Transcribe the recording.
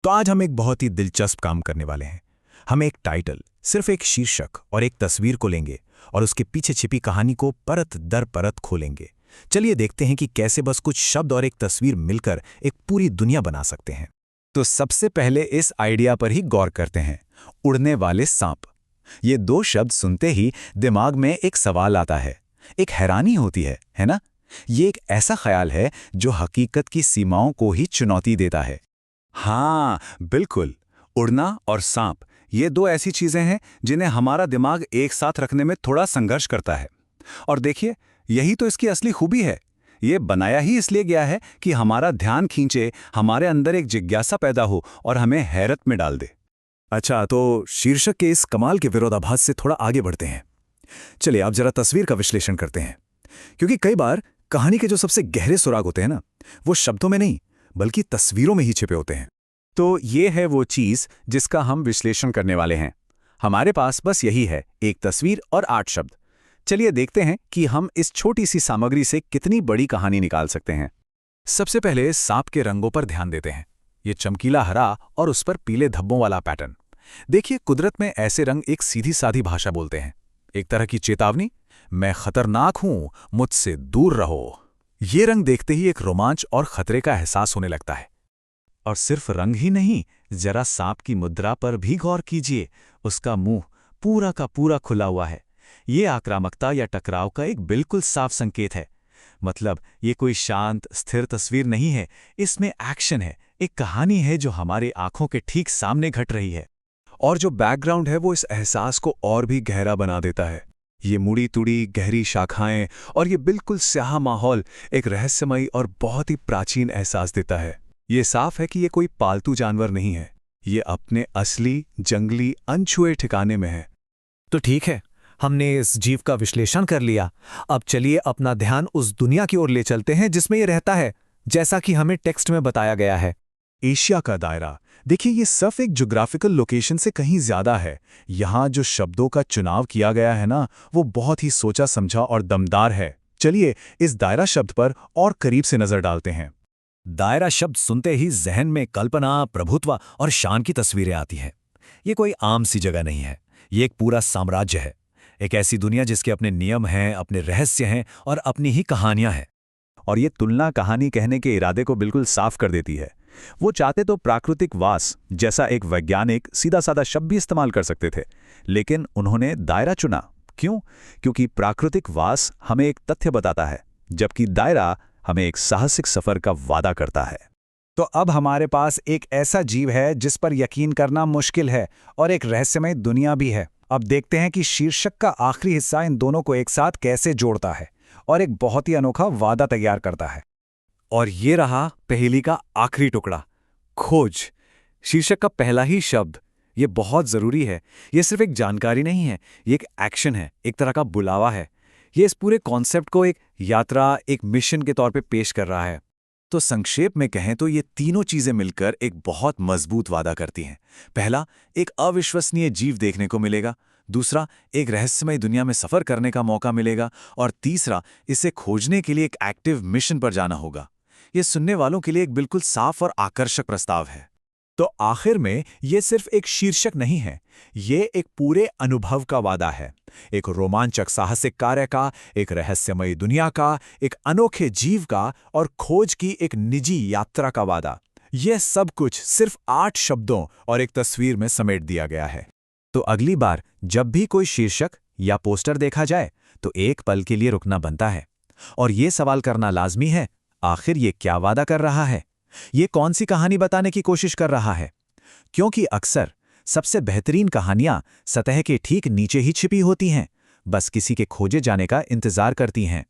तो आज हम एक बहुत ही दिलचस्प काम करने वाले हैं। हम एक टाइटल, सिर्फ एक शीर्षक और एक तस्वीर को लेंगे और उसके पीछे छिपी कहानी को परत दर परत खोलेंगे। चलिए देखते हैं कि कैसे बस कुछ शब्द और एक तस्वीर मिलकर एक पूरी दुनिया बना सकते हैं। तो सबसे पहले इस आइडिया पर ही गौर करते हैं, उड़ने वाले सांप। ये दो शब्द सुनते ही दिमाग में एक सवाल आता है, एक हैरानी होती है ना? ये एक ऐसा ख्याल है जो हकीकत की सीमाओं को ही चुनौती देता है। हाँ, बिल्कुल। उड़ना और सांप, ये दो ऐसी चीजें हैं जिन्हें हमारा दिमाग एक साथ रखने में थोड़ा संघर्ष करता है। और देखिए, यही तो इसकी असली खूबी है। ये बनाया ही इसलिए गया है कि हमारा ध्यान खींचे, हमारे अंदर एक जिज्ञासा पैदा हो और हमें हैरत में डाल दे। अच्छा, तो शीर्षक के इस कमाल के विरोधाभास से थोड़ा आगे बढ़ते हैं। चलिए आप जरा तस्वीर का विश्लेषण करते हैं, क्योंकि कई बार कहानी के जो सबसे गहरे सुराग होते हैं ना, वो शब्दों में नहीं बल्कि तस्वीरों में ही छिपे होते हैं। तो ये है वो चीज जिसका हम विश्लेषण करने वाले हैं। हमारे पास बस यही है, एक तस्वीर और 8 शब्द। चलिए देखते हैं कि हम इस छोटी सी सामग्री से कितनी बड़ी कहानी निकाल सकते हैं। सबसे पहले सांप के रंगों पर ध्यान देते हैं। ये चमकीला हरा और उस पर पीले धब्बों वाला पैटर्न। देखिए, कुदरत में ऐसे रंग एक सीधी साधी भाषा बोलते हैं, एक तरह की चेतावनी, मैं खतरनाक हूं, मुझसे दूर रहो। ये रंग देखते ही एक रोमांच और खतरे का एहसास होने लगता है। और सिर्फ रंग ही नहीं, जरा सांप की मुद्रा पर भी गौर कीजिए। उसका मुंह पूरा का पूरा खुला हुआ है। ये आक्रामकता या टकराव का एक बिल्कुल साफ संकेत है। मतलब ये कोई शांत स्थिर तस्वीर नहीं है, इसमें एक्शन है, एक कहानी है जो हमारे आंखों के ठीक सामने घट रही है। और जो बैकग्राउंड है वो इस एहसास को और भी गहरा बना देता है। ये मुड़ी तुड़ी गहरी शाखाएं और ये बिल्कुल स्याह माहौल एक रहस्यमयी और बहुत ही प्राचीन एहसास देता है। ये साफ है कि ये कोई पालतू जानवर नहीं है, ये अपने असली जंगली अनछुए ठिकाने में है। तो ठीक है, हमने इस जीव का विश्लेषण कर लिया। अब चलिए अपना ध्यान उस दुनिया की ओर ले चलते हैं जिसमें ये रहता है, जैसा कि हमें टेक्स्ट में बताया गया है। एशिया का दायरा। देखिए, ये सिर्फ एक ज्योग्राफिकल लोकेशन से कहीं ज्यादा है। यहाँ जो शब्दों का चुनाव किया गया है ना, वो बहुत ही सोचा समझा और दमदार है। चलिए इस दायरा शब्द पर और करीब से नजर डालते हैं। दायरा शब्द सुनते ही जहन में कल्पना, प्रभुत्व और शान की तस्वीरें आती हैं। ये कोई आम सी जगह नहीं है, ये एक पूरा साम्राज्य है। एक ऐसी दुनिया जिसके अपने नियम हैं, अपने रहस्य हैं और अपनी ही कहानियां हैं। और ये तुलना कहानी कहने के इरादे को बिल्कुल साफ कर देती है। वो चाहते तो प्राकृतिक वास जैसा एक वैज्ञानिक सीधा साधा शब्द भी इस्तेमाल कर सकते थे, लेकिन उन्होंने दायरा चुना। क्यों? क्योंकि प्राकृतिक वास हमें एक तथ्य बताता है, जबकि दायरा हमें एक साहसिक सफर का वादा करता है। तो अब हमारे पास एक ऐसा जीव है जिस पर यकीन करना मुश्किल है और एक रहस्यमय दुनिया भी है। अब देखते हैं कि शीर्षक का आखिरी हिस्सा इन दोनों को एक साथ कैसे जोड़ता है और एक बहुत ही अनोखा वादा तैयार करता है। और ये रहा पहेली का आखिरी टुकड़ा, खोज। शीर्षक का पहला ही शब्द, ये बहुत जरूरी है। ये सिर्फ एक जानकारी नहीं है, ये एक एक्शन है, एक तरह का बुलावा है। ये इस पूरे कॉन्सेप्ट को एक यात्रा, एक मिशन के तौर पे पेश कर रहा है। तो संक्षेप में कहें तो ये तीनों चीजें मिलकर एक बहुत मजबूत वादा करती हैं। पहला, एक अविश्वसनीय जीव देखने को मिलेगा। दूसरा, एक रहस्यमय दुनिया में सफर करने का मौका मिलेगा। और तीसरा, इसे खोजने के लिए एक एक्टिव मिशन पर जाना होगा। ये सुनने वालों के लिए एक बिल्कुल साफ और आकर्षक प्रस्ताव है। तो आखिर में ये सिर्फ एक शीर्षक नहीं है, ये एक पूरे अनुभव का वादा है। एक रोमांचक साहसिक कार्य का, एक रहस्यमयी दुनिया का, एक अनोखे जीव का और खोज की एक निजी यात्रा का वादा। यह सब कुछ सिर्फ 8 शब्दों और एक तस्वीर में समेट दिया गया है। तो अगली बार जब भी कोई शीर्षक या पोस्टर देखा जाए तो एक पल के लिए रुकना बनता है और ये सवाल करना लाजमी है, आखिर ये क्या वादा कर रहा है? ये कौन सी कहानी बताने की कोशिश कर रहा है? क्योंकि अक्सर सबसे बेहतरीन कहानियां सतह के ठीक नीचे ही छिपी होती हैं, बस किसी के खोजे जाने का इंतजार करती हैं।